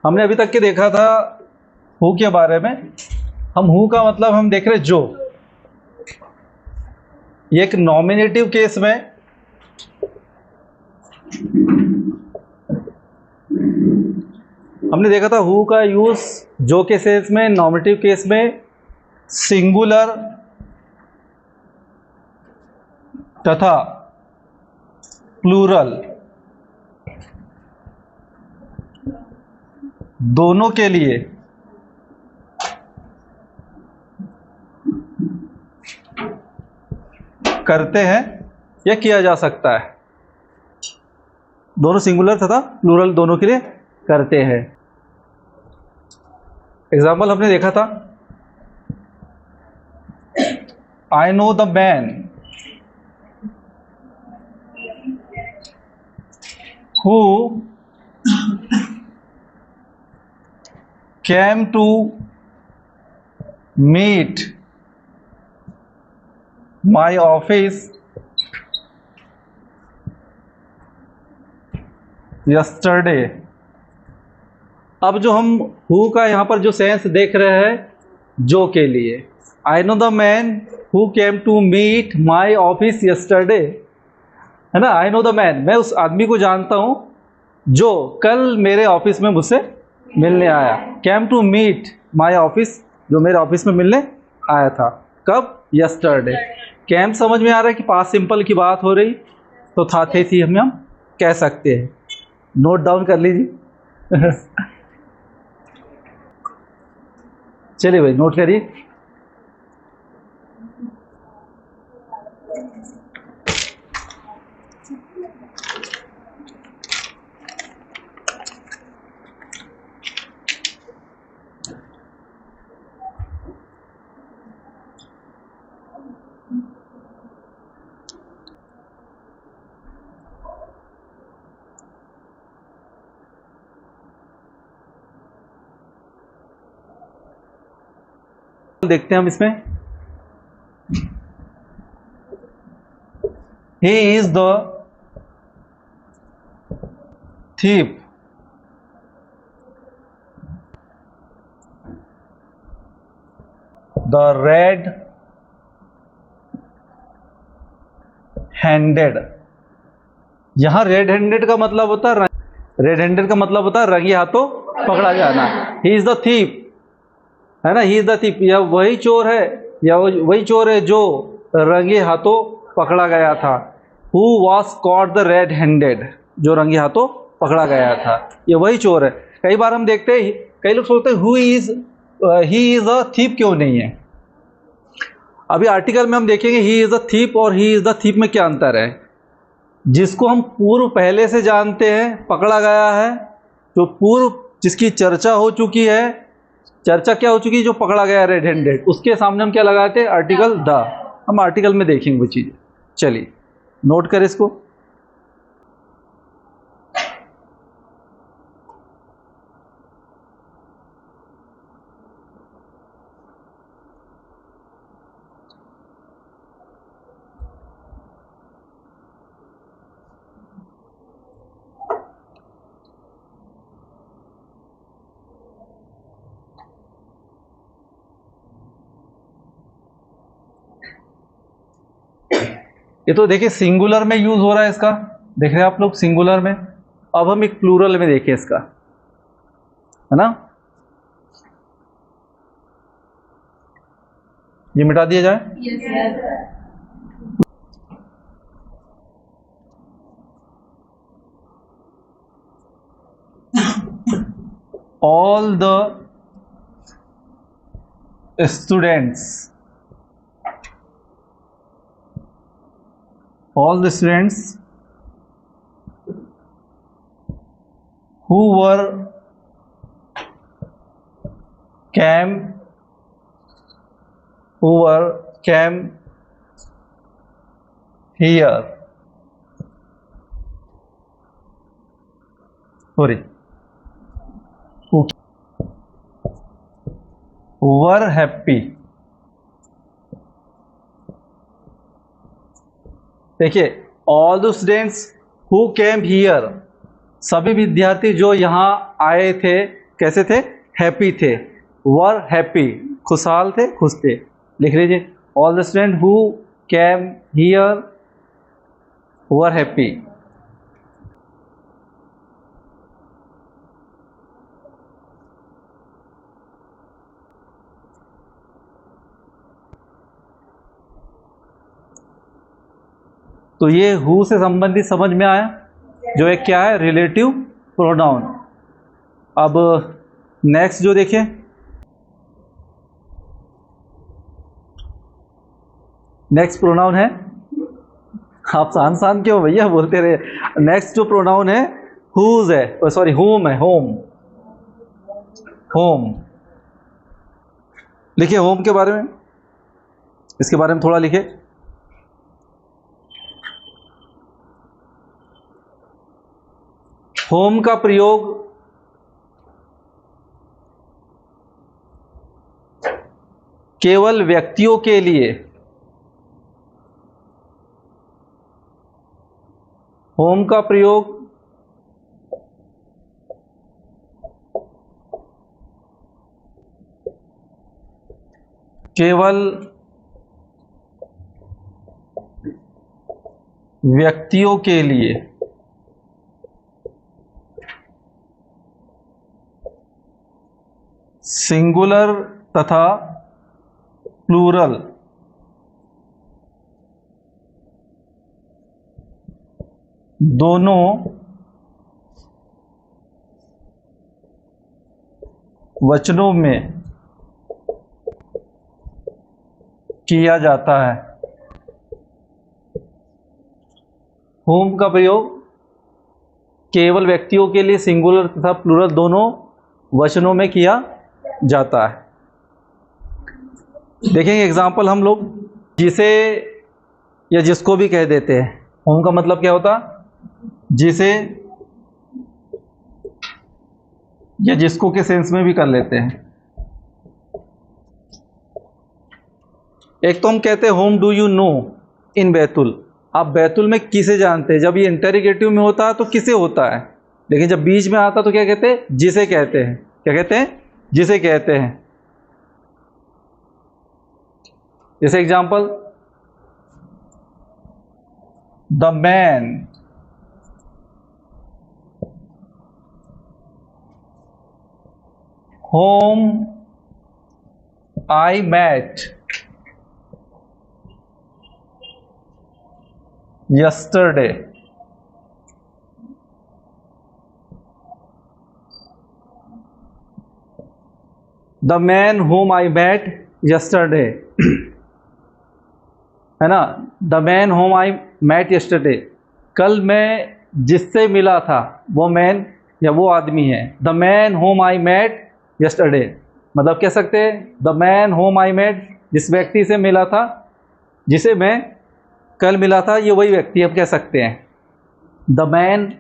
हमने अभी तक के देखा था हु के बारे में। हम हु का मतलब हम देख रहे जो। ये एक नॉमिनेटिव केस में हमने देखा था हु का यूज जो के सेंस में, नॉमिनेटिव केस में सिंगुलर तथा प्लूरल दोनों के लिए करते हैं या किया जा सकता है। दोनों सिंगुलर तथा प्लूरल दोनों के लिए करते हैं। एग्जाम्पल हमने देखा था, आई know the man who came to meet my office yesterday। अब जो हम हु का यहाँ पर जो सेंस देख रहे हैं जो के लिए, I know the man who came to meet my office yesterday, है ना। आई नो द मैन, मैं उस आदमी को जानता हूँ जो कल मेरे ऑफिस में मुझसे मिलने आया। Came to meet my office, जो मेरे ऑफिस में मिलने आया था। कब? यस्टरडे। कैम समझ में आ रहा है कि पास्ट सिंपल की बात हो रही, तो था थे थी हम कह सकते हैं। नोट डाउन कर लीजिए। चलिए भाई नोट करिए। देखते हैं हम इसमें। He is the thief the red handed। यहां रेड हैंडेड का मतलब होता है रेड हैंडेड का मतलब होता है रंगे हाथों पकड़ा जाना। ही इज द thief, है ना। ही इज द thief, या वही चोर है, या वही चोर है जो रंगे हाथों पकड़ा गया था। Who was caught the red handed, जो रंगे हाथों पकड़ा गया था, ये वही चोर है। कई बार हम देखते हैं, कई लोग सोचते हैं who is he is a thief क्यों नहीं है। अभी आर्टिकल में हम देखेंगे ही इज अ थीप और ही इज द थीप में क्या अंतर है। जिसको हम पूर्व पहले से जानते हैं, पकड़ा गया है, जो पूर्व जिसकी चर्चा हो चुकी है, चर्चा क्या हो चुकी है, जो पकड़ा गया रेड हैंडेड, उसके सामने हम क्या लगाते हैं, आर्टिकल द। हम आर्टिकल में देखेंगे वो चीज़। चलिए नोट करें इसको। ये तो देखिए सिंगुलर में यूज हो रहा है इसका, देख रहे हैं आप लोग सिंगुलर में। अब हम एक प्लूरल में देखें इसका, है ना। ये मिटा दिया जाए। All the students, all the students who were came here, sorry, who were happy। देखिए all the students who came here, सभी विद्यार्थी जो यहाँ आए थे कैसे थे? हैप्पी थे। वर हैप्पी, खुशहाल थे, खुश थे। लिख लीजिए, all the student who came here were happy. तो ये हु से संबंधित समझ में आया, जो एक क्या है? Relative pronoun. अब नेक्स्ट जो देखिए, नेक्स्ट प्रोनाउन है, आप शान शान क्यों भैया बोलते रहे। नेक्स्ट जो प्रोनाउन है हुज है, सॉरी होम है, होम। होम लिखिए, होम के बारे में, इसके बारे में थोड़ा लिखिए। होम का प्रयोग केवल व्यक्तियों के लिए, होम का प्रयोग केवल व्यक्तियों के लिए, सिंगुलर तथा प्लूरल दोनों वचनों में किया जाता है। होम का प्रयोग केवल व्यक्तियों के लिए सिंगुलर तथा प्लूरल दोनों वचनों में किया जाता है। देखेंगे एग्जाम्पल हम लोग, जिसे या जिसको भी कह देते हैं। होम का मतलब क्या होता? जिसे या जिसको के सेंस में भी कर लेते हैं। एक तो हम कहते हैं होम डू यू नो इन बैतुल। आप बैतुल में किसे जानते हैं? जब ये इंटरोगेटिव में होता है तो किसे होता है, लेकिन जब बीच में आता तो क्या कहते हैं? जिसे कहते हैं। क्या कहते हैं? जिसे कहते हैं। जैसे example, the man whom I met yesterday. The man whom I met yesterday है ना? The man whom I met yesterday, कल मैं जिससे मिला था, वो मैन या वो आदमी है। The man whom I met yesterday मतलब कह सकते हैं the man whom I met, जिस व्यक्ति से मिला था, जिसे मैं कल मिला था, ये वही व्यक्ति अब कह सकते हैं। The man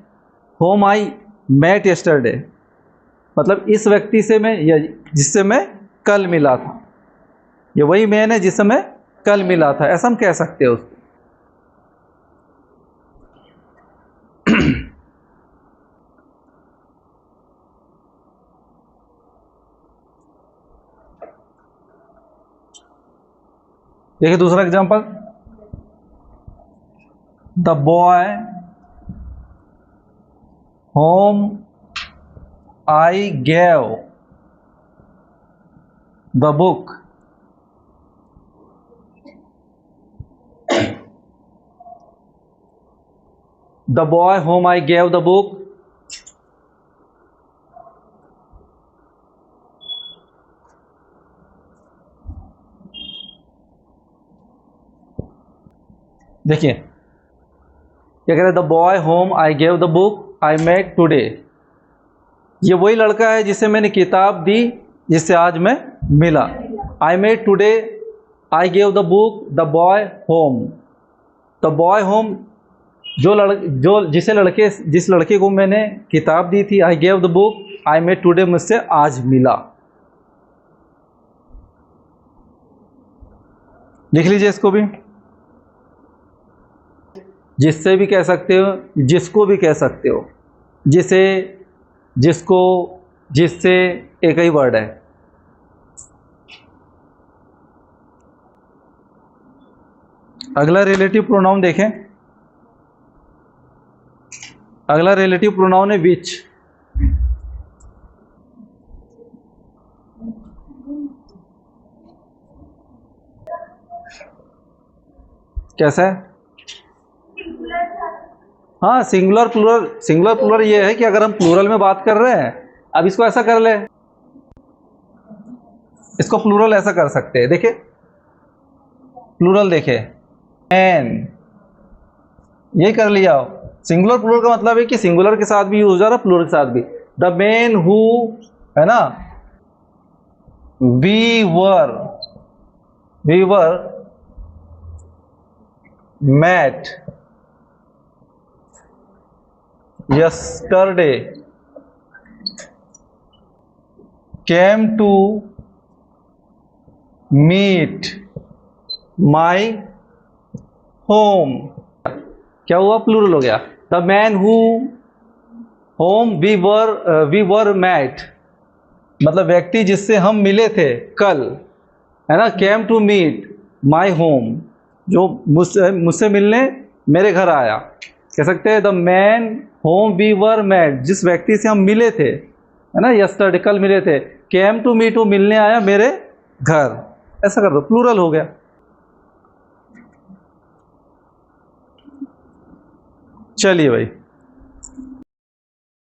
whom I met yesterday मतलब इस व्यक्ति से मैं, या जिससे मैं कल मिला था, ये वही मैन है जिससे मैं कल मिला था, ऐसा हम कह सकते हैं उसको। देखिए दूसरा example, the boy whom I gave the book the boy whom I gave the book देखिए क्या कह रहे हैं, the boy whom I gave the book I met today, ये वही लड़का है जिसे मैंने किताब दी, जिससे आज मैं मिला। I met today I gave the book the boy whom, the boy whom जिस लड़के को मैंने किताब दी थी, I gave the book I met today मुझसे आज मिला। लिख लीजिए इसको भी, जिससे भी कह सकते हो, जिसको भी कह सकते हो। जिसे, जिसको, जिससे, एक ही वर्ड है। अगला रिलेटिव प्रोनाउन देखें। अगला रिलेटिव प्रोनाउन है विच। कैसा है? हाँ, सिंगुलर प्लूरल। सिंगुलर प्लूरल ये है कि अगर हम प्लूरल में बात कर रहे हैं, अब इसको ऐसा कर ले, इसको प्लूरल ऐसा कर सकते हैं। देखिए प्लूरल, देखे मैन, ये कर लिया। सिंगुलर प्लूरल का मतलब है कि सिंगुलर के साथ भी यूज हो जा रहा है, प्लूरल के साथ भी। द मैन हु, है ना, we were met yesterday came to meet my home। क्या हुआ? प्लूरल हो गया। The man who whom we were met, मतलब व्यक्ति जिससे हम मिले थे कल, है ना। Came to meet my home, जो मुझसे मिलने मेरे घर आया। कह सकते हैं the man whom we were met, जिस व्यक्ति से हम मिले थे, है ना, यस्टरडे, कल मिले थे। केम टू मीट, वो मिलने आया मेरे घर। ऐसा कर दो, प्लूरल हो गया। चलिए भाई।